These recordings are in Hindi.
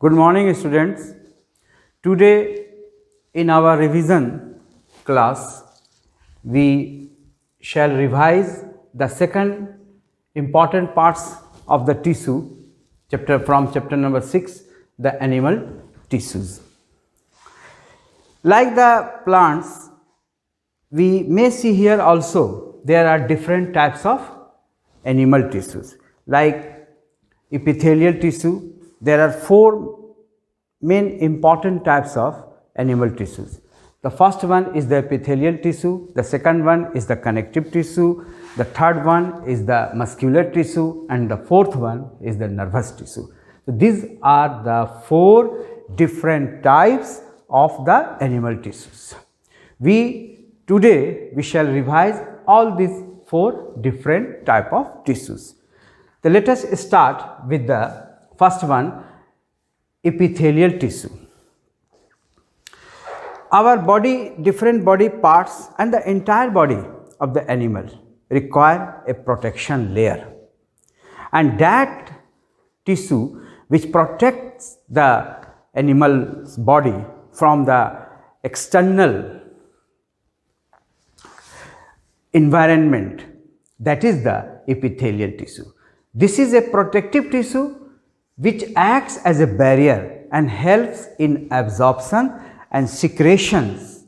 Good morning, students. Today, in our revision class, we shall revise the second important parts of the tissue chapter from chapter number 6, the animal tissues. Like the plants, we may see here also there are different types of animal tissues. Like epithelial tissue, there are four main important types of animal tissues. The first one is the epithelial tissue, the second one is the connective tissue, the third one is the muscular tissue, and the fourth one is the nervous tissue. So these are the four different types of the animal tissues. Today we shall revise all these four different type of tissues. So let us start with the first one, epithelial tissue. Our body, different body parts and the entire body of the animal require a protection layer, and that tissue which protects the animal's body from the external environment, that is the epithelial tissue. This is a protective tissue which acts as a barrier and helps in absorption and secretions.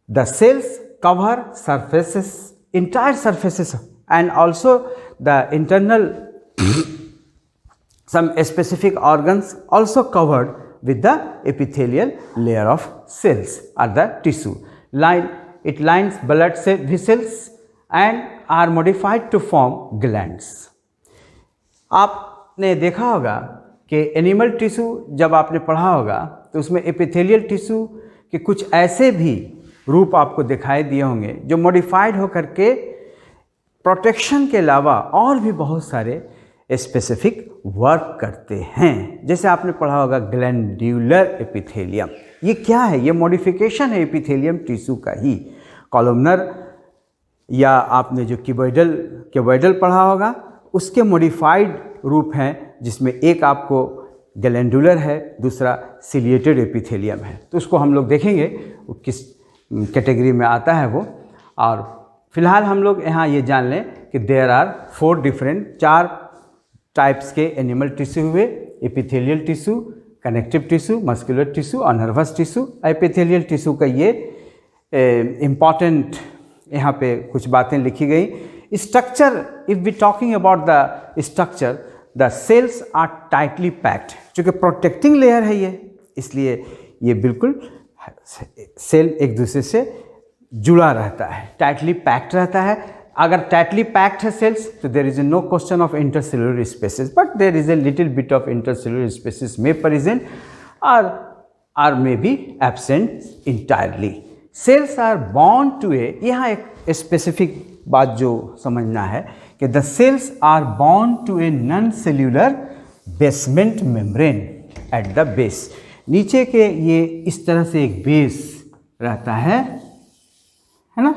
The cells cover surfaces, entire surfaces, and also the internal some specific organs also covered with the epithelial layer of cells or the tissue. It lines blood vessels and are modified to form glands. आपने देखा होगा कि एनिमल टिश्यू जब आपने पढ़ा होगा तो उसमें एपिथेलियल टिश्यू के कुछ ऐसे भी रूप आपको दिखाई दिए होंगे जो मॉडिफाइड होकर के प्रोटेक्शन के अलावा और भी बहुत सारे स्पेसिफिक वर्क करते हैं। जैसे आपने पढ़ा होगा ग्लैंड्यूलर एपिथेलियम, ये क्या है? ये मॉडिफिकेशन है एपिथेलियम टिश्यू का ही। कॉलमनर या आपने जो क्यूबॉइडल पढ़ा होगा उसके मॉडिफाइड रूप हैं, जिसमें एक आपको ग्लैंडुलर है, दूसरा सिलिएटेड एपिथेलियम है। तो उसको हम लोग देखेंगे वो किस कैटेगरी में आता है वो। और फिलहाल हम लोग यहाँ ये जान लें कि देयर आर चार टाइप्स के एनिमल टिश्यू हुए: epithelial tissue, connective tissue, muscular tissue और नर्वस टिश्यू। एपिथेलियल टिश्यू का ये इम्पॉर्टेंट यहाँ पे कुछ बातें लिखी गई। Structure, if we talking about the structure, the cells are tightly packed. चूँकि protecting layer है ये, इसलिए ये बिल्कुल सेल एक दूसरे से जुड़ा रहता है, tightly packed रहता है। अगर tightly packed है cells तो there is no question of intercellular spaces, but there is a little bit of intercellular spaces may present or may be absent entirely. Cells are bound to a, यहाँ एक स्पेसिफिक बात जो समझना है कि the cells are bound to a non cellular basement membrane at the base. नीचे के ये इस तरह से एक बेस रहता है ना,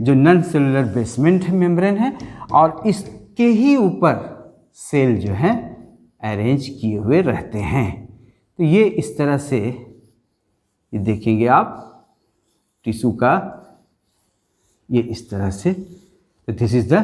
जो नॉन सेल्यूलर बेसमेंट मेम्ब्रेन है, और इसके ही ऊपर सेल जो हैं अरेंज किए हुए रहते हैं। तो ये इस तरह से ये देखेंगे आप टिश्यू का, ये इस तरह से। This is the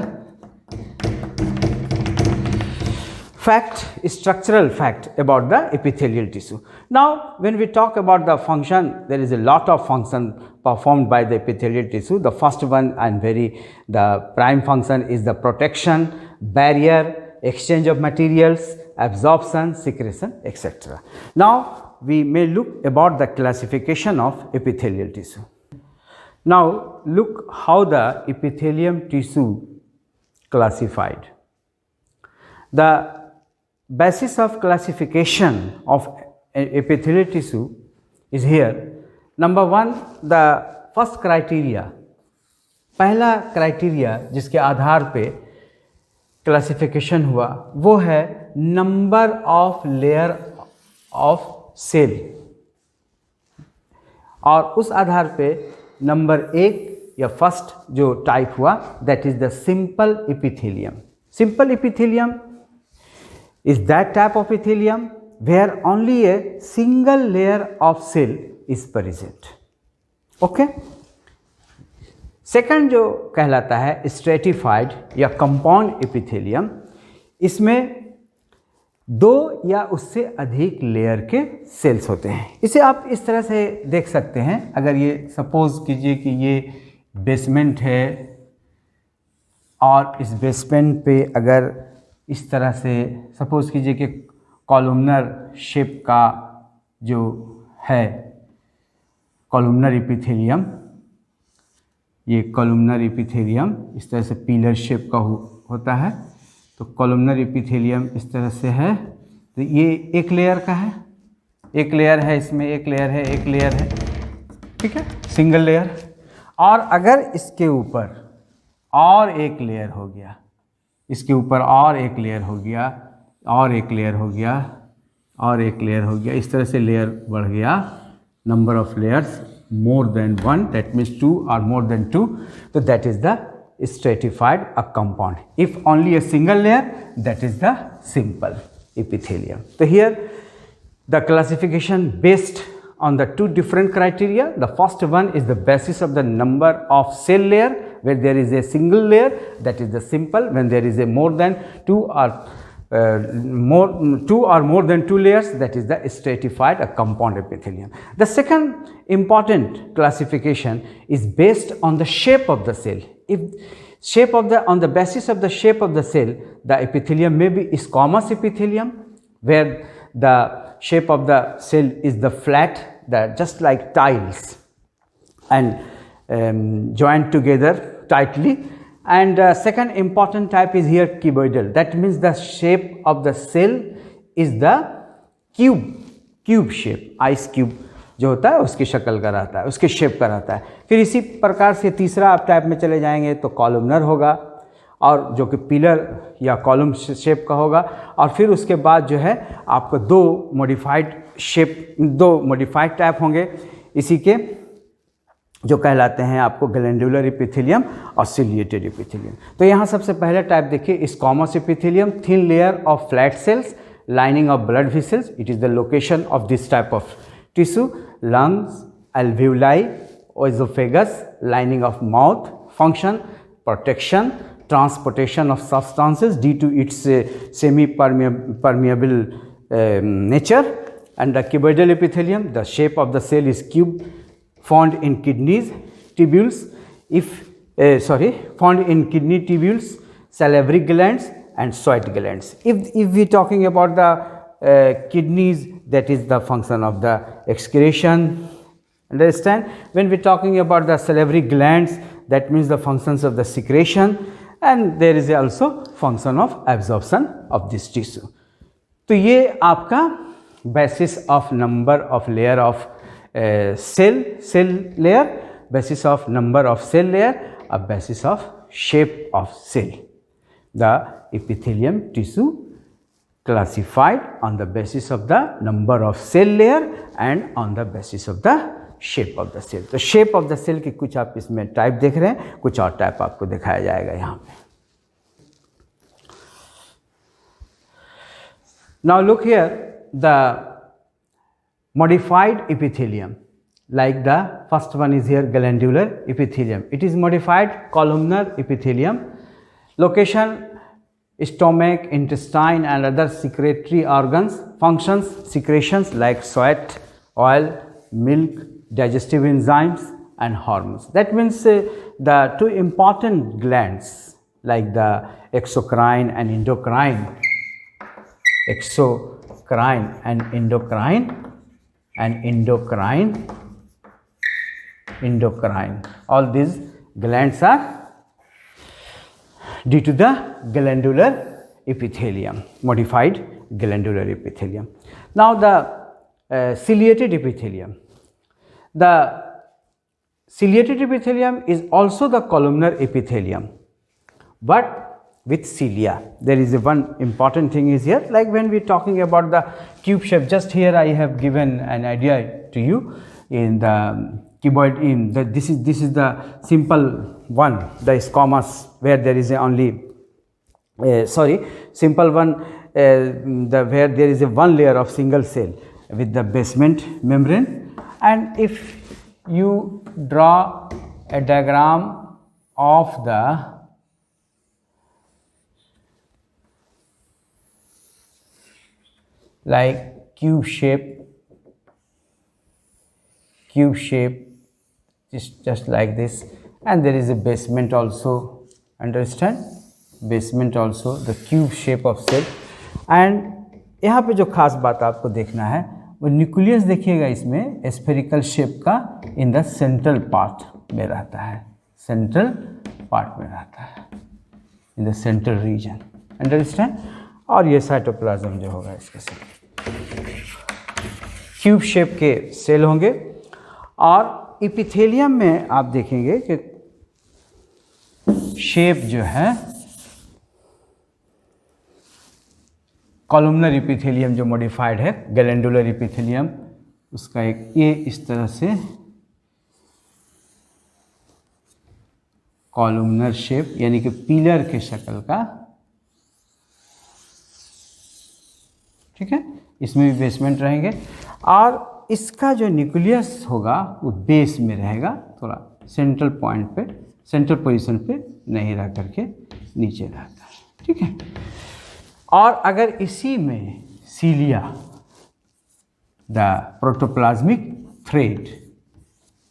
fact, structural fact about the epithelial tissue. Now, when we talk about the function, there is a lot of function performed by the epithelial tissue. The first one and the prime function is the protection, barrier, exchange of materials, absorption, secretion, etc. Now, we may look about the classification of epithelial tissue. Now, look how the epithelium tissue classified. The basis of classification of epithelial tissue is here. Number one, the first criteria, पहला क्राइटेरिया जिसके आधार पे क्लासिफिकेशन हुआ वो है number of layer of cell, और उस आधार पे नंबर एक या फर्स्ट जो टाइप हुआ that is the simple epithelium. Simple epithelium is that type of epithelium where only a single layer of cell is present. Okay. Second जो कहलाता है स्ट्रेटिफाइड या कंपाउंड एपिथेलियम, इसमें 2 या उससे अधिक लेयर के सेल्स होते हैं. इसे आप इस तरह से देख सकते हैं. अगर ये सपोज कीजिए कि ये बेसमेंट है और इस बेसमेंट पे अगर इस तरह से सपोज कीजिए कि कॉलमनर शेप का जो है कॉलमनर एपिथेलियम, ये कॉलमनर एपिथेलियम इस तरह से पिलर शेप का होता है. तो कॉलमनर एपिथेलियम इस तरह से है. तो ये एक लेयर का है, एक लेयर है, इसमें एक लेयर है, एक लेयर है, ठीक है, सिंगल लेयर. और अगर इसके ऊपर और एक लेयर हो गया, इसके ऊपर और एक लेयर हो गया, और एक लेयर हो गया, और एक लेयर हो गया, इस तरह से लेयर बढ़ गया, number of layers more than 1, that means 2 or more than 2, so that is the stratified a compound. If only a single layer, that is the simple epithelium. So here the classification based on the 2 different criteria. The first one is the basis of the number of cell layer, where there is a single layer, that is the simple. When there is a more than 2 or more than 2 layers, that is the stratified a compound epithelium. The second important classification is based on the shape of the cell. If on the basis of the shape of the cell, the epithelium may be squamous epithelium, where the shape of the cell is the flat, just like tiles, and joined together tightly. And second important type is here cuboidal. That means the shape of the cell is the cube shape. Ice cube जो होता है उसकी शक्ल का रहता है, उसके शेप का रहता है. फिर इसी प्रकार से तीसरा आप टाइप में चले जाएंगे तो कॉलमनर होगा, और जो कि पिलर या कॉलम शेप का होगा. और फिर उसके बाद जो है आपको 2 मॉडिफाइड टाइप होंगे इसी के, जो कहलाते हैं आपको ग्लैंडुलर एपिथेलियम और सिलिएटेड एपिथेलियम. तो यहाँ सबसे पहला टाइप देखिए, squamous epithelium, thin layer of flat sales lining of blood vessels. It is the location of this type of tissue. Lungs, alveoli, esophagus, lining of mouth. Function, protection, transportation of substances due to its semi-permeable nature. And the cuboidal epithelium, the shape of the cell is cube, found in kidneys, tubules, found in kidney tubules, salivary glands and sweat glands. If we talking about the kidneys, that is the function of the excretion, understand. When we talking about the salivary glands, that means the functions of the secretion, and there is also function of absorption of this tissue. तो ये आपका basis of number of layer of cell layer, basis of number of cell layer, a basis of shape of cell. The epithelium tissue classified on the basis of the number of cell layer and on the basis of the shape of the cell. तो shape of the cell के कुछ आप इसमें टाइप देख रहे हैं, कुछ और टाइप आपको दिखाया जाएगा यहाँ पे. Now look here, the modified epithelium, like the first one is here glandular epithelium. It is modified columnar epithelium. Location, stomach, intestine and other secretory organs. Functions, secretions like sweat, oil, milk, digestive enzymes and hormones. That means the 2 important glands like the exocrine and endocrine, endocrine. All these glands are due to the glandular epithelium, modified glandular epithelium. Now the ciliated epithelium. The ciliated epithelium is also the columnar epithelium, but with cilia. There is one important thing is here, like when we are talking about the cube shape, just here I have given an idea to you in the cuboid. In the this is the simple one, the squamous, where there is only simple one where there is a one layer of single cell with the basement membrane. And if you draw a diagram of the like cube shape, just like this, and there is a basement also, understand, basement also, the cube shape of cell. and यहाँ पे जो खास बात आपको देखना है वो न्यूक्लियस देखिएगा, इसमें स्फेरिकल शेप का इन द सेंट्रल पार्ट में रहता है, सेंट्रल पार्ट में रहता है, in the central region, understand. और ये साइटोप्लाज्म जो होगा इसके साथ क्यूब शेप के सेल होंगे। और इपिथेलियम में आप देखेंगे कि शेप जो है कॉलमनर इपिथेलियम जो मॉडिफाइड है, ग्लैंडुलर इपिथेलियम, उसका एक ये इस तरह से कॉलमनर शेप यानी कि पिलर के शक्ल का, ठीक है, इसमें भी बेसमेंट रहेंगे। और इसका जो न्यूक्लियस होगा वो बेस में रहेगा, थोड़ा सेंट्रल पॉइंट पे, सेंट्रल पोजीशन पे नहीं रह करके नीचे रहता है, ठीक है। और अगर इसी में सीलिया, द प्रोटोप्लाज्मिक थ्रेड,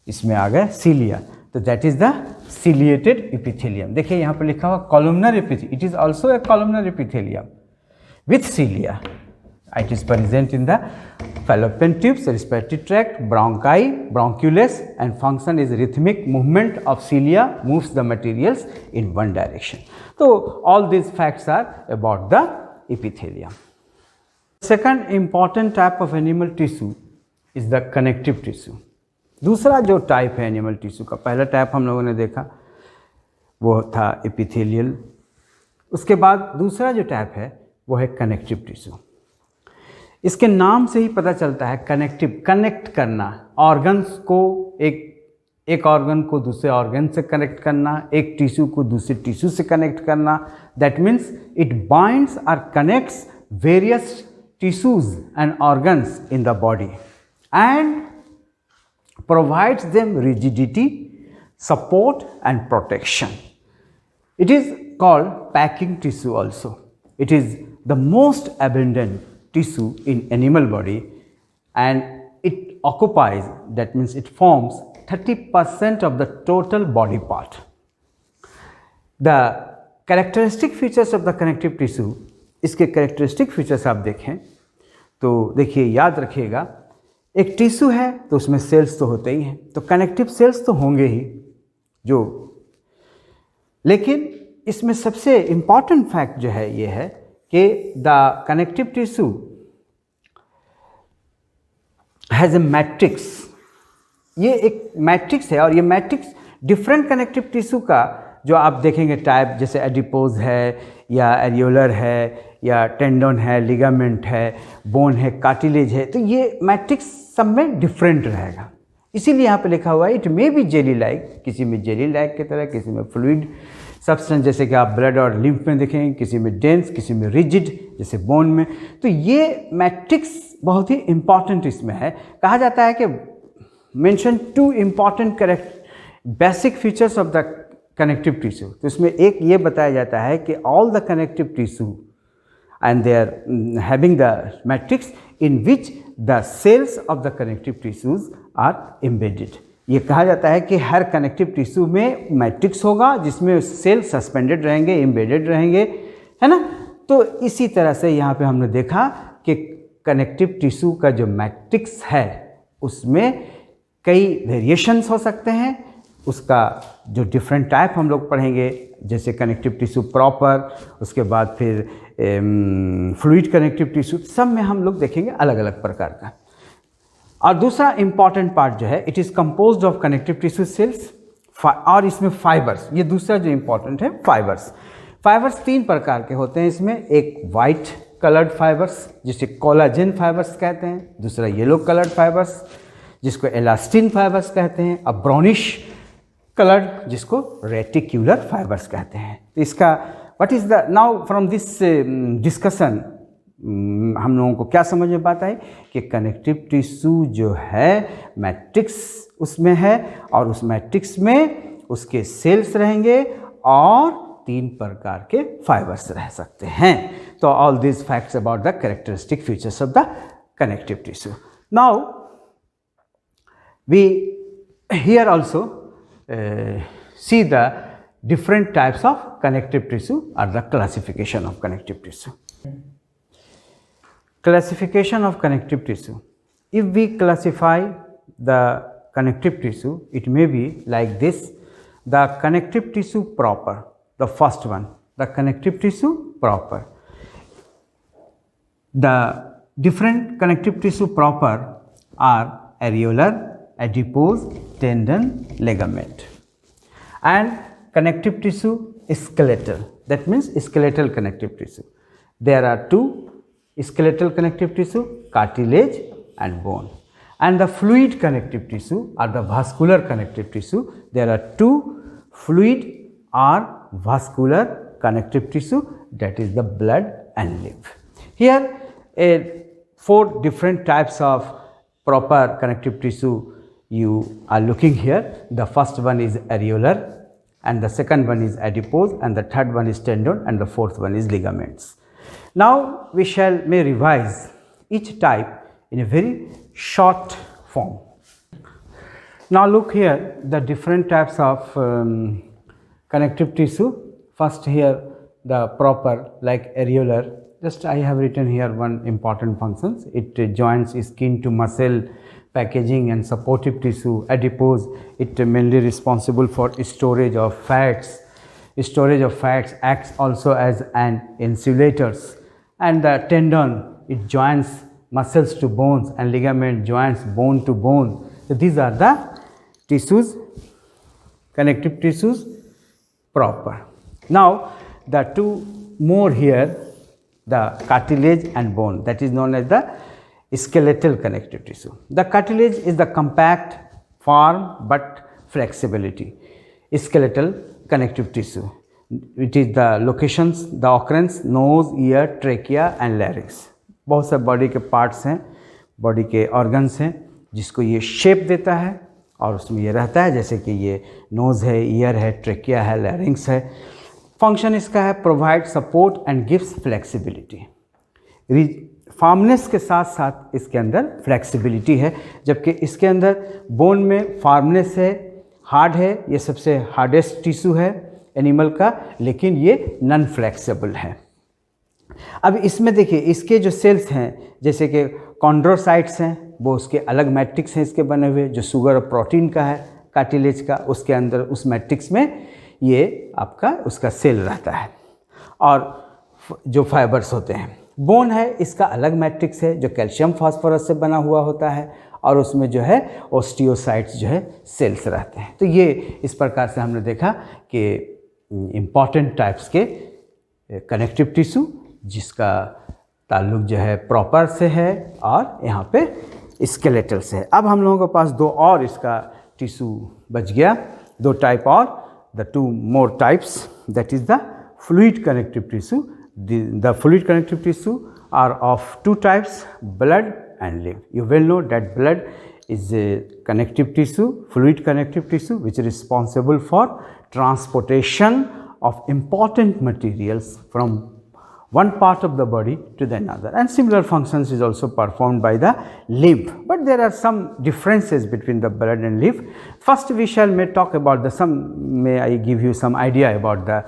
इसमें आ गया सीलिया, तो that is the ciliated epithelium. देखिए यहाँ पर लिखा हुआ columnar epithelium, it is also a columnar epithelium with cilia. It is present in the fallopian tubes, respiratory tract, bronchi, bronchioles, and function is rhythmic movement of cilia moves the materials in one direction. So all these facts are about the epithelium. Second important type of animal tissue is the connective tissue. दूसरा जो टाइप है एनिमल टिश्यू का, पहला टाइप हम लोगों ने देखा वो था एपिथेलियल, उसके बाद दूसरा जो टाइप है वो है कनेक्टिव टिश्यू। इसके नाम से ही पता चलता है कनेक्टिव, कनेक्ट करना, ऑर्गन्स को एक ऑर्गन को दूसरे ऑर्गन से कनेक्ट करना, एक टिश्यू को दूसरे टिश्यू से कनेक्ट करना। दैट मीन्स इट बाइंड्स और connects various tissues and organs in the body and provides them rigidity, support and protection. It is called packing tissue also. It is the most abundant tissue in animal body and it occupies, that means it forms 30% of the total body part. The characteristic features of the connective tissue, इसके characteristic features आप देखें तो देखिए, याद रखिएगा, एक टिश्यू है तो उसमें सेल्स तो होते ही हैं, तो कनेक्टिव सेल्स तो होंगे ही जो, लेकिन इसमें सबसे इम्पॉर्टेंट फैक्ट जो है ये है कि the connective tissue has a matrix. ये एक मैट्रिक्स है और ये मैट्रिक्स डिफरेंट कनेक्टिव टिश्यू का जो आप देखेंगे टाइप, जैसे एडिपोज है या एरियोलर है या टेंडन है, लिगामेंट है, बोन है, कार्टिलेज है, तो ये मैट्रिक्स सब में डिफरेंट रहेगा। इसीलिए यहाँ पे लिखा हुआ है it may be jelly like, किसी में जेली लाइक की तरह, किसी में फ्लूइड सब्सटेंस जैसे कि आप ब्लड और लिम्फ में देखेंगे, किसी में डेंस, किसी में रिजिड जैसे बोन में। तो ये मैट्रिक्स बहुत ही इम्पॉर्टेंट इसमें है। कहा जाता है कि mention 2 important basic features of the connective tissue. तो इसमें एक ये बताया जाता है कि all the connective tissue and they are having the matrix in which the cells of the connective tissues are embedded. ये कहा जाता है कि हर कनेक्टिव टिश्यू में मैट्रिक्स होगा जिसमें सेल सस्पेंडेड रहेंगे, एम्बेडेड रहेंगे, है ना। तो इसी तरह से यहाँ पे हमने देखा कि कनेक्टिव टिश्यू का जो मैट्रिक्स है उसमें कई वेरिएशंस हो सकते हैं। उसका जो डिफरेंट टाइप हम लोग पढ़ेंगे, जैसे कनेक्टिव टिश्यू प्रॉपर, उसके बाद फिर फ्लूइड कनेक्टिव टिश्यू, सब में हम लोग देखेंगे अलग अलग प्रकार का। और दूसरा इम्पॉर्टेंट पार्ट जो है, it is composed of connective tissue cells और इसमें फाइबर्स। ये दूसरा जो इम्पॉर्टेंट है फाइबर्स। फाइबर्स 3 प्रकार के होते हैं इसमें, एक वाइट कलर्ड फाइबर्स जिसे कोलाजन फाइबर्स कहते हैं, दूसरा येलो कलर्ड फाइबर्स जिसको एलास्टिन फाइबर्स कहते हैं, और ब्राउनिश कलर्ड जिसको रेटिक्यूलर फाइबर्स कहते हैं। तो इसका what is the, now from this discussion हम लोगों को क्या समझ में आता है कि कनेक्टिव टिश्यू जो है मैट्रिक्स उसमें है और उस मैट्रिक्स में उसके सेल्स रहेंगे और 3 प्रकार के फाइबर्स रह सकते हैं। तो all this facts about the characteristic features of the connective tissue. Now we here also see the different types of connective tissue or the classification of connective tissue. Classification of connective tissue. If we classify the connective tissue, it may be like this: the connective tissue proper, the first one, the connective tissue proper. The different connective tissue proper are areolar, adipose, tendon, ligament. And connective tissue is skeletal, that means skeletal connective tissue. There are 2 skeletal connective tissue, cartilage and bone. And the fluid connective tissue or the vascular connective tissue, there are 2 fluid or vascular connective tissue, that is the blood and lymph. Here 4 different types of proper connective tissue you are looking here. The first one is areolar, and the second one is adipose, and the third one is tendon, and the fourth one is ligaments. Now we may revise each type in a very short form. Now look here, the different types of connective tissue. First here the proper, like areolar, just I have written here one important functions. It joins skin to muscle, packaging and supportive tissue. Adipose, it mainly responsible for storage of fats. Storage of fats acts also as an insulators. And the tendon, it joins muscles to bones, and ligament joins bone to bone. So these are the tissues, connective tissues proper. Now the 2 more here, the cartilage and bone, that is known as the skeletal connective tissue. The cartilage is the compact, firm but flexibility skeletal connective tissue. It is the locations, the occurrence, nose, ear, trachea and larynx. बहुत से बॉडी के पार्ट्स हैं, बॉडी के ऑर्गन्स हैं जिसको ये शेप देता है और उसमें ये रहता है, जैसे कि ये नोज़ है, ईयर है, ट्रेकिया है, लैरिंक्स है। फंक्शन इसका है provide support and gives flexibility. Firmness के साथ साथ इसके अंदर फ्लेक्सिबिलिटी है, जबकि इसके अंदर बोन में फार्मनेस है, हार्ड है, ये सबसे हार्डेस्ट टिश्यू है एनिमल का, लेकिन ये नॉन फ्लेक्सिबल है। अब इसमें देखिए इसके जो सेल्स हैं, जैसे कि कॉन्ड्रोसाइट्स हैं, वो उसके अलग मैट्रिक्स हैं इसके बने हुए, जो शुगर और प्रोटीन का है कार्टिलेज का, उसके अंदर उस मैट्रिक्स में ये आपका उसका सेल रहता है और जो फाइबर्स होते हैं। बोन है, इसका अलग मैट्रिक्स है जो कैल्शियम फास्फोरस से बना हुआ होता है और उसमें जो है ऑस्टियोसाइट्स जो है सेल्स रहते हैं। तो ये इस प्रकार से हमने देखा कि इम्पॉर्टेंट टाइप्स के कनेक्टिव टिश्यू जिसका ताल्लुक जो है प्रॉपर से है और यहाँ पे स्केलेटल से है। अब हम लोगों के पास 2 और इसका टिश्यू बच गया, 2 टाइप और, the 2 more types, that is the fluid connective tissue. The fluid connective tissue are of 2 types, blood and lymph. You well know that blood is a connective tissue, fluid connective tissue, which is responsible for transportation of important materials from one part of the body to the another, and similar functions is also performed by the lymph. But there are some differences between the blood and lymph. First we may talk about may I give you some idea about the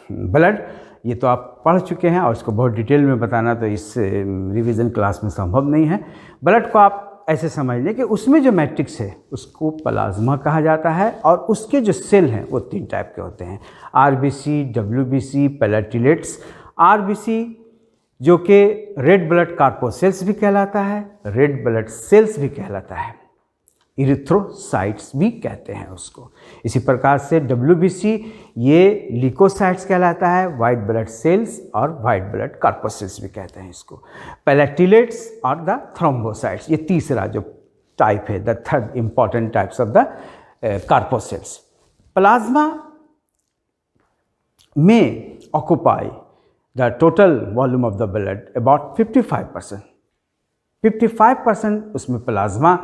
blood. ये तो आप पढ़ चुके हैं और इसको बहुत डिटेल में बताना तो इस रिवीजन क्लास में संभव नहीं है। ब्लड को आप ऐसे समझ लें कि उसमें जो मैट्रिक्स है उसको प्लाज्मा कहा जाता है और उसके जो सेल हैं वो 3 टाइप के होते हैं, आरबीसी, डब्ल्यूबीसी, प्लेटलेट्स। आरबीसी जो कि रेड ब्लड कार्पोसेल्स भी कहलाता है, रेड ब्लड सेल्स भी कहलाता है, इरिथ्रोसाइट्स भी कहते हैं उसको। इसी प्रकार से डब्ल्यूबीसी ये ल्यूकोसाइट्स कहलाता है, वाइट ब्लड सेल्स और वाइट ब्लड कार्पोसेल्स भी कहते हैं इसको। प्लेटलेट्स और द थ्रोम्बोसाइट्स, ये तीसरा जो टाइप है, the third important types of the corpuscles. Plasma में occupy the total volume of the blood about 55%. 55% उसमें प्लाज्मा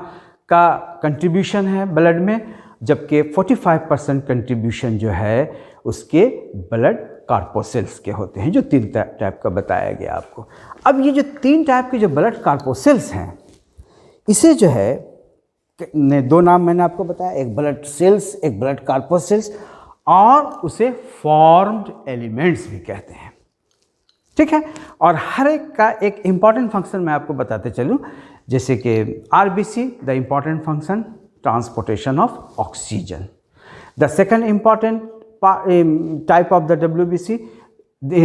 का कंट्रीब्यूशन है ब्लड में, जबकि 45% कंट्रीब्यूशन जो है उसके ब्लड कार्पोसेल्स के होते हैं, जो 3 टाइप का बताया गया आपको। अब ये जो 3 टाइप के जो ब्लड कार्पोसेल्स हैं, इसे जो है 2 नाम मैंने आपको बताया, एक ब्लड सेल्स, एक ब्लड कार्पोसेल्स, और उसे फॉर्म्ड एलिमेंट्स भी कहते हैं, ठीक है। और हर एक का एक इम्पॉर्टेंट फंक्शन मैं आपको बताते चलूँ, जैसे कि RBC, the important function transportation of oxygen. The second important type of the WBC, the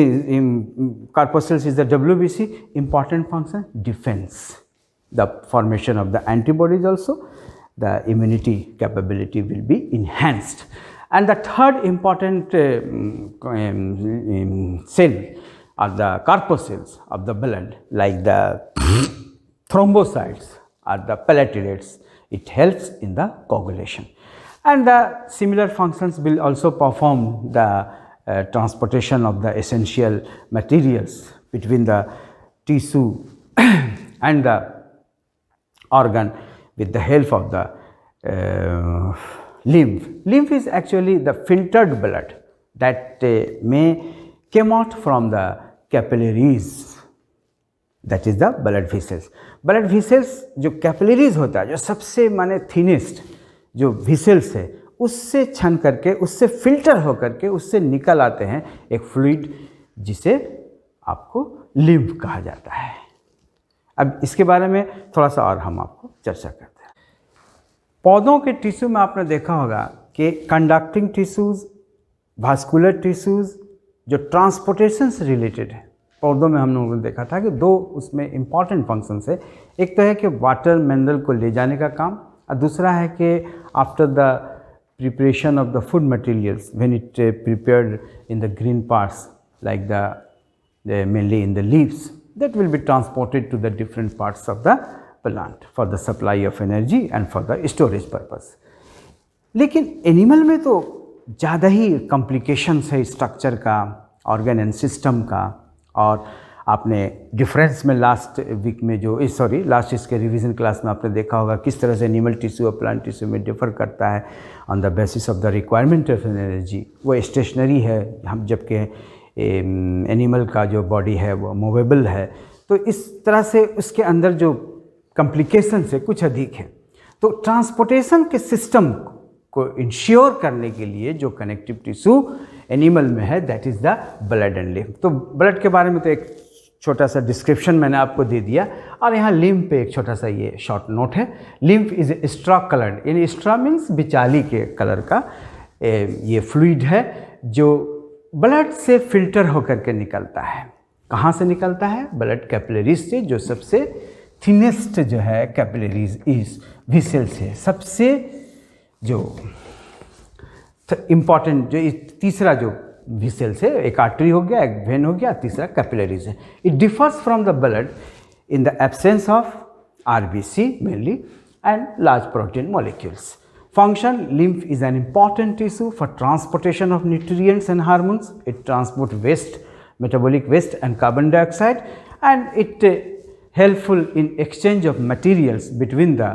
corpuscles is the WBC, important function defense, the formation of the antibodies, also the immunity capability will be enhanced. And the third important cell are the corpuscles of the blood, like the thrombocytes or the platelets. It helps in the coagulation. And the similar functions will also perform the transportation of the essential materials between the tissue and the organ with the help of the lymph. Lymph is actually the filtered blood that may came out from the capillaries, that is the blood vessels. Blood vessels जो capillaries होता है, जो सबसे माने thinnest जो विसेल्स है, उससे छन करके, उससे फिल्टर हो करके, उससे निकल आते हैं एक फ्लूइड जिसे आपको लिम्फ कहा जाता है। अब इसके बारे में थोड़ा सा और हम आपको चर्चा करते हैं। पौधों के टिश्यू में आपने देखा होगा कि कंडक्टिंग टिश्यूज़, वास्कुलर टिश्यूज़ जो ट्रांसपोर्टेशन से रिलेटेड है, पौधों में हम लोगों ने देखा था कि 2 उसमें इम्पॉर्टेंट फंक्शंस है। एक तो है कि वाटर मिनरल को ले जाने का काम, और दूसरा है कि after the preparation of the food materials, when it prepared in the green parts like the mainly in the leaves, that will be transported to the different parts of the plant for the supply of energy and for the storage purpose. लेकिन एनिमल में तो ज़्यादा ही कॉम्प्लिकेशंस है स्ट्रक्चर का, ऑर्गन एंड सिस्टम का। और आपने डिफरेंस में लास्ट वीक में जो लास्ट इसके रिवीजन क्लास में आपने देखा होगा किस तरह से एनिमल टिश्यू और प्लांट टिश्यू में डिफर करता है on the basis of the requirement of energy. वो स्टेशनरी है, हम जबकि एनिमल का जो बॉडी है वो मूवेबल है। तो इस तरह से उसके अंदर जो कॉम्प्लिकेशंस है कुछ अधिक है। तो ट्रांसपोर्टेशन के सिस्टम को इंश्योर करने के लिए जो कनेक्टिव टिश्यू एनिमल में है, that is the blood and lymph. तो ब्लड के बारे में तो एक छोटा सा डिस्क्रिप्शन मैंने आपको दे दिया, और यहाँ लिम्फ पे एक छोटा सा ये शॉर्ट नोट है। लिम्फ इज स्ट्रा कलर्ड, यानी स्ट्रा मीन्स बिचाली के कलर का ये फ्लूइड है जो ब्लड से फिल्टर होकर के निकलता है। कहाँ से निकलता है? ब्लड कैपिलरीज से, जो सबसे थिनेस्ट जो है कैपिलरीज इस विसेल से, सबसे जो इम्पॉर्टेंट जो तीसरा जो विसेल्स है, एक आर्टरी हो गया, एक वेन हो गया, तीसरा कैपिलरीज है। It differs from the blood in the absence of RBC mainly and large protein molecules. Function: lymph is an important tissue for transportation of nutrients and hormones. It transports waste, metabolic waste and carbon dioxide, and it helpful in exchange of materials between the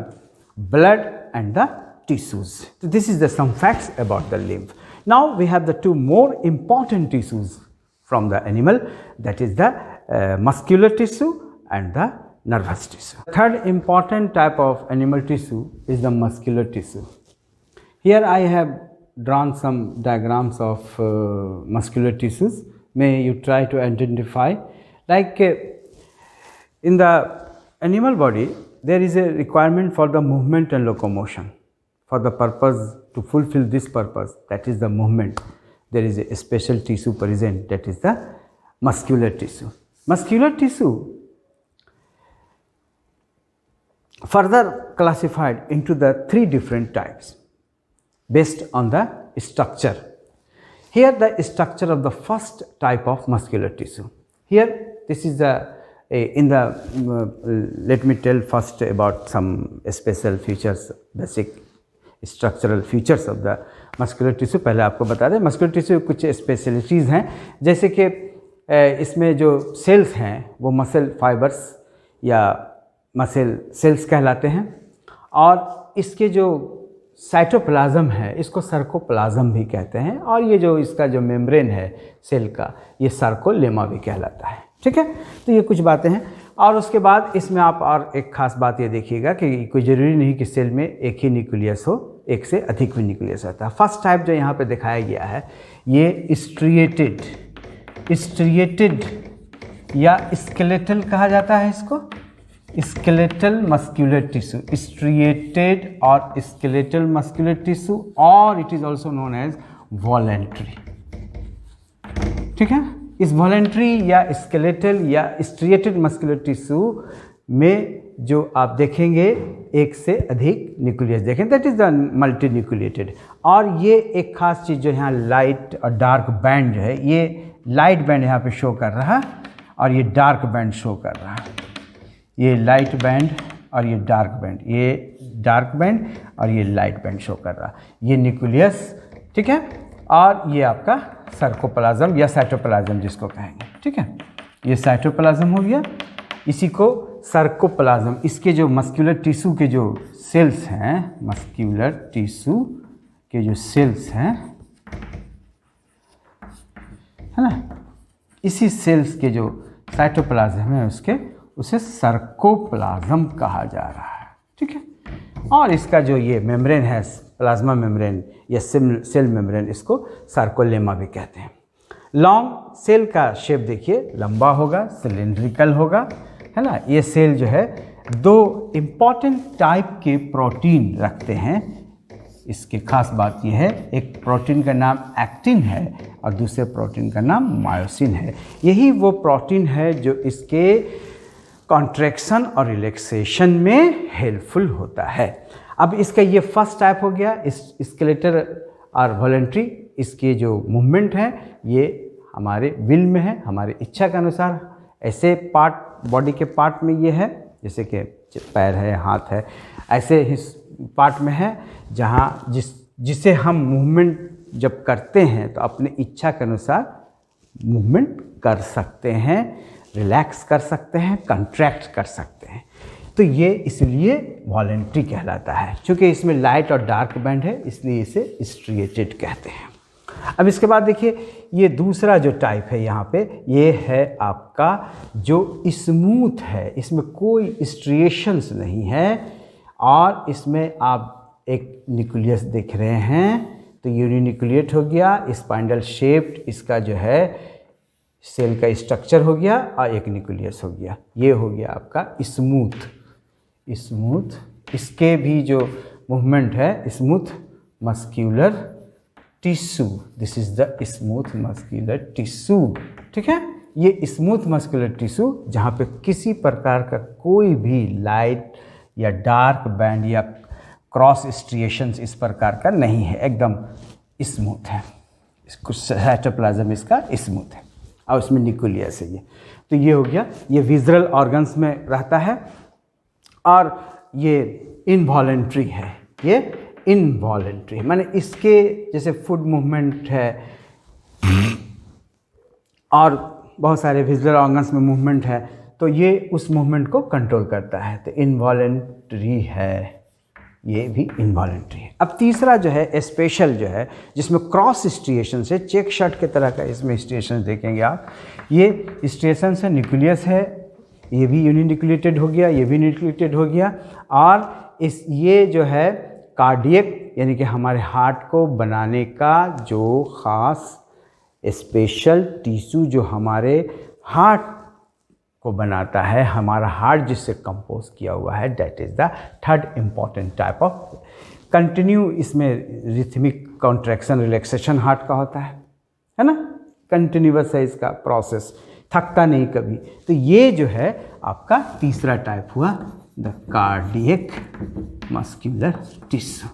blood and the tissues. So this is the some facts about the lymph. Now we have the 2 more important tissues from the animal, that is the muscular tissue and the nervous tissue. The third important type of animal tissue is the muscular tissue. Here I have drawn some diagrams of muscular tissues. May you try to identify, like in the animal body there is a requirement for the movement and locomotion. For the purpose to fulfill this purpose, that is the movement, there is a special tissue present, that is the muscular tissue. Muscular tissue further classified into the 3 different types based on the structure. Here the structure of the first type of muscular tissue. Here this is the let me tell first about some special features, basic structural features of the muscular tissue. पहले आपको बता दें, मस्कुलर टिश्यू कुछ स्पेशलिटीज़ हैं, जैसे कि इसमें जो सेल्स हैं वो मसल फाइबर्स या मसल सेल्स कहलाते हैं, और इसके जो साइटोप्लाज्म है इसको सर्कोप्लाज्म भी कहते हैं, और ये जो इसका जो मेम्ब्रेन है सेल का ये सार्कोलेमा भी कहलाता है। ठीक है, तो ये कुछ बातें हैं। और उसके बाद इसमें आप और एक खास बात ये देखिएगा कि कोई ज़रूरी नहीं कि सेल में एक ही न्यूक्लियस हो, एक से अधिक भी न्यूक्लियस होता है। फर्स्ट टाइप जो यहाँ पे दिखाया गया है ये स्ट्रिएटेड या स्केलेटल कहा जाता है इसको, स्केलेटल मस्कुलर टिश्यू, स्ट्रिएटेड और स्केलेटल मस्कुलर टिश्यू, और it is also known as voluntary. ठीक है, इस वॉलेंट्री या स्केलेटल या स्ट्रिएटेड मस्कुलर टिश्यू में जो आप देखेंगे एक से अधिक न्यूक्लियस देखें, that is the multi nucleated. और ये एक खास चीज़ जो यहाँ लाइट और डार्क बैंड जो है, ये लाइट बैंड यहाँ पे शो कर रहा है और ये डार्क बैंड शो कर रहा है, ये लाइट बैंड और ये डार्क बैंड, ये डार्क बैंड और ये लाइट बैंड शो कर रहा, ये न्यूक्लियस। ठीक है, और ये आपका सर्कोप्लाज्म या साइटोप्लाज्म जिसको कहेंगे। ठीक है, ये साइटोप्लाज्म हो गया, इसी को सर्कोप्लाज्म, इसके जो मस्कुलर टिश्यू के जो सेल्स हैं, मस्कुलर टिश्यू के जो सेल्स हैं, है ना, इसी सेल्स के जो साइटोप्लाज्म है उसे सर्कोप्लाज्म कहा जा रहा है। ठीक है, और इसका जो ये मेम्ब्रेन है, प्लाज्मा मेम्ब्रेन या सेल मेम्ब्रेन, इसको सार्कोलेमा भी कहते हैं। लॉन्ग सेल का शेप देखिए लंबा होगा, सिलिंड्रिकल होगा, है ना। ये सेल जो है दो इम्पॉर्टेंट टाइप के प्रोटीन रखते हैं। इसकी खास बात यह है, एक प्रोटीन का नाम एक्टिन है और दूसरे प्रोटीन का नाम मायोसिन है। यही वो प्रोटीन है जो इसके कॉन्ट्रैक्शन और रिलैक्सेशन में हेल्पफुल होता है। अब इसका ये फर्स्ट टाइप हो गया स्केलेटल और वॉलेंट्री। इसके जो मूवमेंट है ये हमारे विल में है, हमारी इच्छा के अनुसार। ऐसे पार्ट बॉडी के पार्ट में ये है, जैसे कि पैर है, हाथ है, ऐसे ही पार्ट में है जहाँ जिसे हम मूवमेंट जब करते हैं तो अपने इच्छा के अनुसार मूवमेंट कर सकते हैं, रिलैक्स कर सकते हैं, कंट्रैक्ट कर सकते हैं। तो ये इसलिए वॉलेंट्री कहलाता है। क्योंकि इसमें लाइट और डार्क बैंड है इसलिए इसे स्ट्रिएटेड कहते हैं। अब इसके बाद देखिए ये दूसरा जो टाइप है यहाँ पे, ये है आपका जो स्मूथ है, इसमें कोई स्ट्रिएशंस नहीं है और इसमें आप एक न्यूक्लियस देख रहे हैं तो यूनिन्यूक्लिएट हो गया, स्पाइंडल शेप्ड इसका जो है सेल का स्ट्रक्चर हो गया और एक न्यूक्लियस हो गया। ये हो गया आपका स्मूथ। इसके भी जो मूवमेंट है smooth muscular tissue, this is the smooth muscular tissue. ठीक है, ये स्मूथ मस्क्यूलर टिश्यू जहाँ पे किसी प्रकार का कोई भी लाइट या डार्क बैंड या क्रॉस स्ट्रिएशंस इस प्रकार का नहीं है, एकदम स्मूथ है। कुछ साइटोप्लाज्म इसका स्मूथ है और उसमें न्यूक्लियस है ये। तो ये हो गया, ये विजुअल ऑर्गन्स में रहता है और ये इनवॉलेंट्री है। ये इनवॉलेंट्री माने इसके जैसे फूड मूवमेंट है और बहुत सारे विजुअल ऑर्गन्स में मूवमेंट है तो ये उस मूवमेंट को कंट्रोल करता है, तो इनवॉलेंट्री है, ये भी इनवॉलेंट्री है। अब तीसरा जो है स्पेशल जो है जिसमें क्रॉस स्ट्रिएशन से चेक शर्ट की तरह का इसमें स्ट्रिएशन देखेंगे आप। ये स्ट्रिएशन से न्यूक्लियस है, ये भी यूनिन्यूक्लिएटेड हो गया, ये भी न्यूक्लिएटेड हो गया और ये जो है कार्डियक यानी कि हमारे हार्ट को बनाने का जो ख़ास स्पेशल टिश्यू जो हमारे हार्ट को बनाता है, हमारा हार्ट जिससे कंपोज किया हुआ है, that is the third important type of continue. इसमें रिथमिक कॉन्ट्रैक्शन रिलैक्सेशन हार्ट का होता है ना, कंटिन्यूअस है इसका प्रोसेस, थकता नहीं कभी। तो ये जो है आपका तीसरा टाइप हुआ द कार्डियक मस्क्यूलर टिश्यू।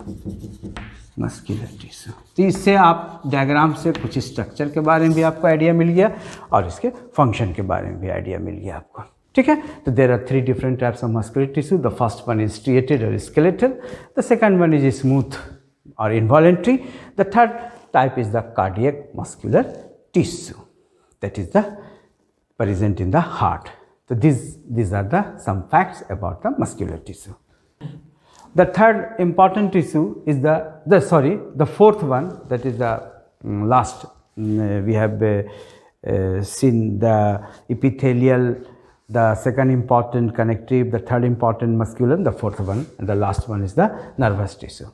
तो इससे आप डायग्राम से कुछ स्ट्रक्चर के बारे में भी आपको आइडिया मिल गया और इसके फंक्शन के बारे में भी आइडिया मिल गया आपको। ठीक है, तो there are 3 different types of muscular tissue. The first one is striated और skeletal, the second one is smooth और involuntary, the third type is the cardiac muscular tissue, that is the present in the heart. So these are some facts about the muscular tissue. The third important tissue is the fourth one, that is the last. We have seen the epithelial, the second important connective, the third important muscular, the fourth one, and the last one is the nervous tissue.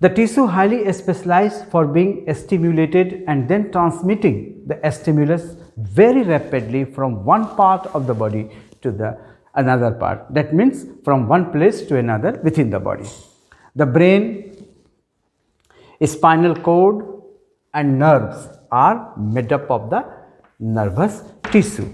The tissue highly specialized for being stimulated and then transmitting the stimulus very rapidly from one part of the body to the another part. That means from one place to another within the body. The brain, spinal cord and nerves are made up of the nervous tissue,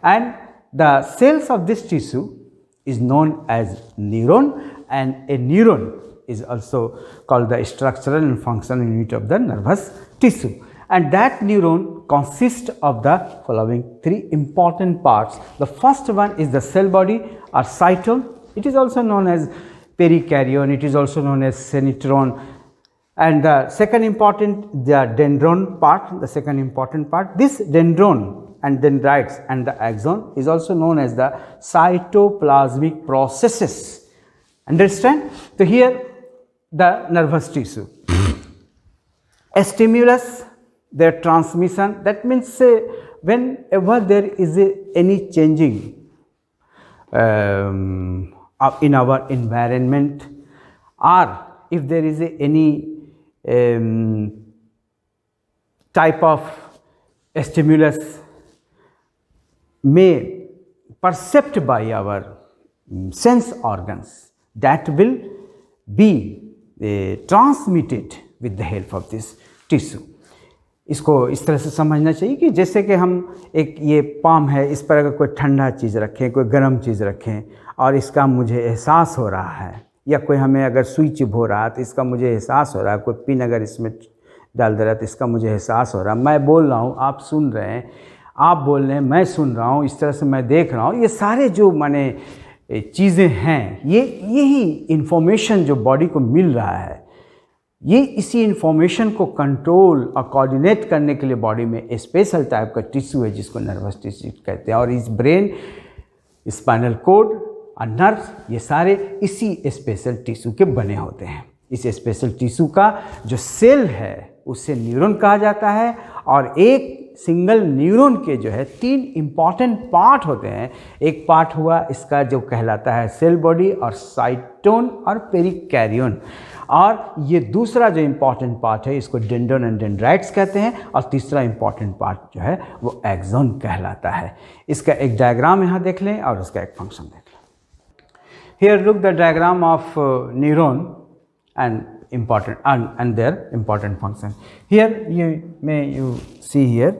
and the cells of this tissue is known as neuron, and a neuron is also called the structural and functional unit of the nervous tissue. And that neuron consists of the following three important parts. The first one is the cell body or cytosol. It is also known as perikaryon, it is also known as centron. And the second important, the dendron part, the second important part. This dendron and dendrites and the axon is also known as the cytoplasmic processes. Understand? So here the nervous tissue. A stimulus, their transmission, that means whenever there is any changing in our environment, or if there is any type of stimulus may perceived by our sense organs, that will be transmitted with the help of this tissue. इसको इस तरह से समझना चाहिए कि जैसे कि हम एक ये पाम है, इस पर अगर कोई ठंडा चीज़ रखें, कोई गर्म चीज़ रखें और इसका मुझे एहसास हो रहा है, या कोई हमें अगर सुई चुभो रहा है तो इसका मुझे एहसास हो रहा है, कोई पिन अगर इसमें डाल दे रहा है तो इसका मुझे एहसास हो रहा है, मैं बोल रहा हूँ, आप सुन रहे हैं, आप बोल रहे हैं, मैं सुन रहा हूँ, इस तरह से मैं देख रहा हूँ, ये सारे जो माने चीज़ें हैं, यही इन्फॉर्मेशन जो बॉडी को मिल रहा है, ये इसी इन्फॉर्मेशन को कंट्रोल और कोऑर्डिनेट करने के लिए बॉडी में स्पेशल टाइप का टिश्यू है जिसको नर्वस टिश्यू कहते हैं। और इस ब्रेन, स्पाइनल कोड और नर्व्स, ये सारे इसी स्पेशल टिश्यू के बने होते हैं। इस स्पेशल टिश्यू का जो सेल है उसे न्यूरॉन कहा जाता है, और एक सिंगल न्यूरॉन के जो है तीन इम्पॉर्टेंट पार्ट होते हैं। एक पार्ट हुआ इसका जो कहलाता है सेल बॉडी और साइटोन और पेरिकैरियन, और ये दूसरा जो इम्पॉर्टेंट पार्ट है इसको डेंड्रॉन एंड डेंड्राइट्स कहते हैं, और तीसरा इम्पॉर्टेंट पार्ट जो है वो एक्सॉन कहलाता है। इसका एक डायग्राम यहाँ देख लें और उसका एक फंक्शन देख लें। Here look the diagram of neuron and important and their important function. Here you see here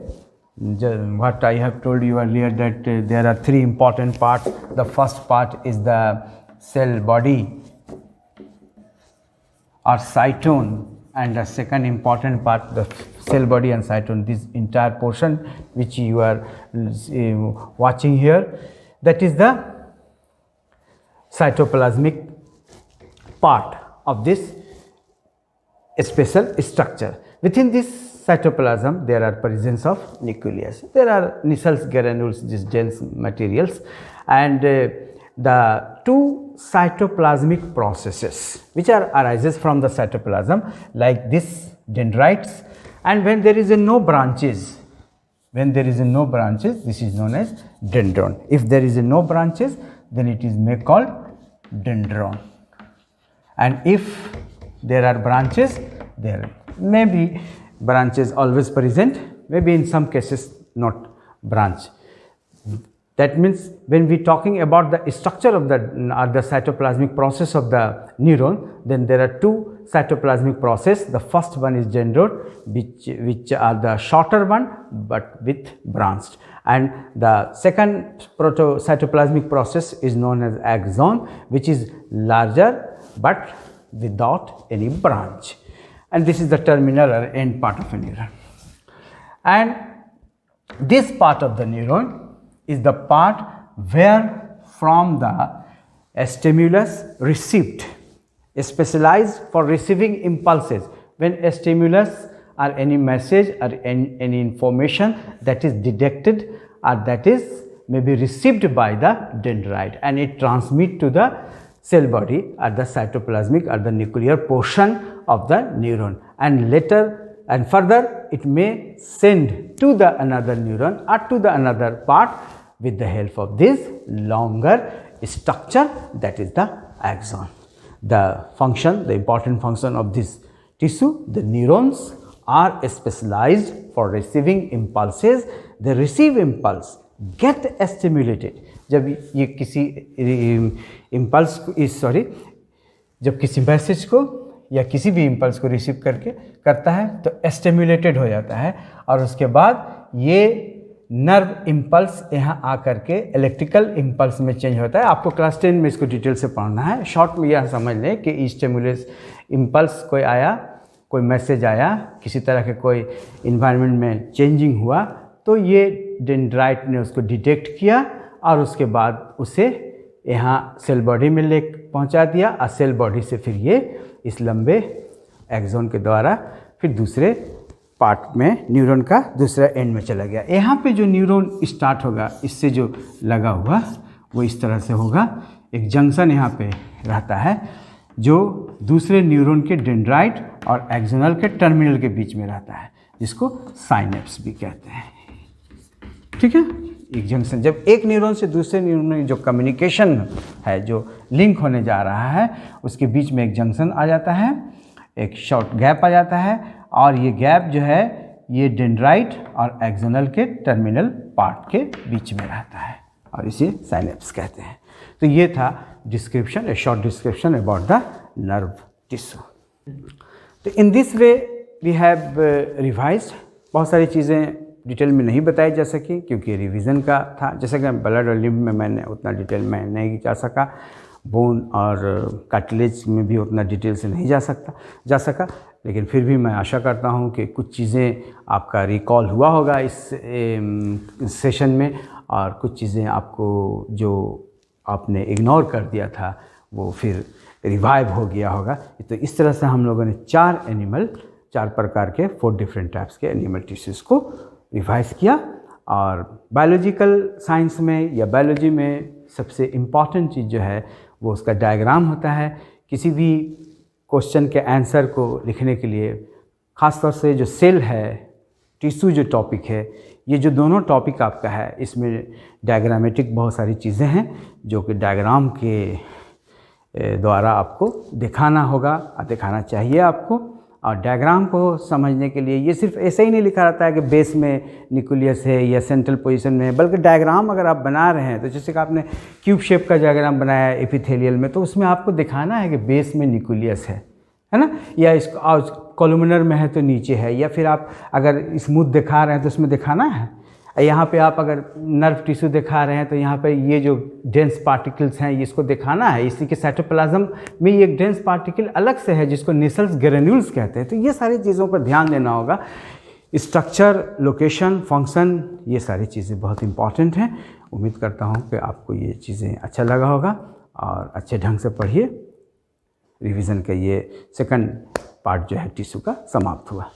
what I have told you earlier, that there are three important parts. The first part is the cell body or cytone, and the second important part, the cell body and cytone. This entire portion which you are watching here, that is the cytoplasmic part of this special structure. Within this cytoplasm there are presence of nucleus, there are nucleus granules, these dense materials, and the two cytoplasmic processes which arises from the cytoplasm, like this dendrites, and when there is no branches, this is known as dendron. If there is no branches, then it is called dendron. And if there are branches, there may be branches always present, maybe in some cases not branch. That means when we talking about the structure of the cytoplasmic process of the neuron, then there are two cytoplasmic process. The first one is dendron, which are the shorter one but with branched, and the second cytoplasmic process is known as axon, which is larger but without any branch, and this is the terminal or end part of a neuron. And this part of the neuron is the part where from the stimulus received, specialized for receiving impulses. When a stimulus or any message or any information that is detected that is may be received by the dendrite and it transmit to the cell body at the cytoplasmic or the nuclear portion of the neuron, and later and further it may send to the another neuron or to the another part with the help of this longer structure, that is the axon. The function, the important function of this tissue, the neurons are specialized for receiving impulses. They receive impulse, get stimulated. जब ये किसी इम्पल्स को जब किसी मैसेज को या किसी भी इम्पल्स को रिसीव करके करता है तो स्टिमुलेटेड हो जाता है, और उसके बाद ये नर्व इम्पल्स यहाँ आकर के इलेक्ट्रिकल इम्पल्स में चेंज होता है। आपको क्लास 10 में इसको डिटेल से पढ़ना है। शॉर्ट में यह समझ लें कि स्टिमुलस इम्पल्स कोई आया, कोई मैसेज आया, किसी तरह के कोई इन्वायरमेंट में चेंजिंग हुआ, तो ये डेंड्राइट ने उसको डिटेक्ट किया और उसके बाद उसे यहाँ सेल बॉडी में ले पहुँचा दिया, और सेल बॉडी से फिर ये इस लंबे एक्सोन के द्वारा फिर दूसरे पार्ट में न्यूरॉन का दूसरा एंड में चला गया। यहाँ पे जो न्यूरॉन स्टार्ट होगा इससे जो लगा हुआ वो इस तरह से होगा। एक जंक्शन यहाँ पे रहता है जो दूसरे न्यूरॉन के डेंड्राइट और एक्सोनल के टर्मिनल के बीच में रहता है, जिसको साइनेप्स भी कहते हैं। ठीक है, एक जंक्शन, जब एक न्यूरॉन से दूसरे न्यूरॉन में जो कम्युनिकेशन है, जो लिंक होने जा रहा है, उसके बीच में एक जंक्शन आ जाता है, एक शॉर्ट गैप आ जाता है, और ये गैप जो है ये डेंड्राइट और एक्सोनल के टर्मिनल पार्ट के बीच में रहता है और इसे साइनेप्स कहते हैं। तो ये था description, a short description about the nerve tissue. तो in this way we have revised. बहुत सारी चीज़ें डिटेल में नहीं बताई जा सकी क्योंकि रिवीजन का था। जैसे कि ब्लड और लिम्फ में मैंने उतना डिटेल में नहीं जा सका, बोन और कार्टिलेज में भी उतना डिटेल से नहीं जा सका, लेकिन फिर भी मैं आशा करता हूँ कि कुछ चीज़ें आपका रिकॉल हुआ होगा इस सेशन में, और कुछ चीज़ें आपको जो आपने इग्नोर कर दिया था वो फिर रिवाइव हो गया होगा। तो इस तरह से हम लोगों ने 4 प्रकार के 4 डिफरेंट टाइप्स के एनिमल टिश्यूज़ को रिवाइज किया। और बायोलॉजिकल साइंस में या बायोलॉजी में सबसे इम्पॉर्टेंट चीज़ जो है वो उसका डायग्राम होता है। किसी भी क्वेश्चन के आंसर को लिखने के लिए ख़ास तौर से जो सेल है, टिश्यू जो टॉपिक है, ये जो दोनों टॉपिक आपका है, इसमें डायग्रामेटिक बहुत सारी चीज़ें हैं जो कि डायग्राम के द्वारा आपको दिखाना होगा और दिखाना चाहिए आपको। और डायग्राम को समझने के लिए ये सिर्फ ऐसे ही नहीं लिखा रहता है कि बेस में न्यूक्लियस है या सेंट्रल पोजीशन में है, बल्कि डायग्राम अगर आप बना रहे हैं तो जैसे कि आपने क्यूब शेप का डायग्राम बनाया है एपिथेलियल में, तो उसमें आपको दिखाना है कि बेस में न्यूक्लियस है ना, या इसको कॉलुमिनर में है तो नीचे है, या फिर आप अगर स्मूथ दिखा रहे हैं तो उसमें दिखाना है। यहाँ पे आप अगर नर्व टिश्यू दिखा रहे हैं तो यहाँ पे ये जो डेंस पार्टिकल्स हैं इसको दिखाना है। इसी के साइटोप्लाज्म में ये एक डेंस पार्टिकल अलग से है जिसको नेसल्स ग्रेन्यूल्स कहते हैं। तो ये सारी चीज़ों पर ध्यान देना होगा। स्ट्रक्चर, लोकेशन, फंक्शन, ये सारी चीज़ें बहुत इंपॉर्टेंट हैं। उम्मीद करता हूँ कि आपको ये चीज़ें अच्छा लगा होगा और अच्छे ढंग से पढ़िए। रिवीजन का ये सेकंड पार्ट जो है टिश्यू का समाप्त हुआ।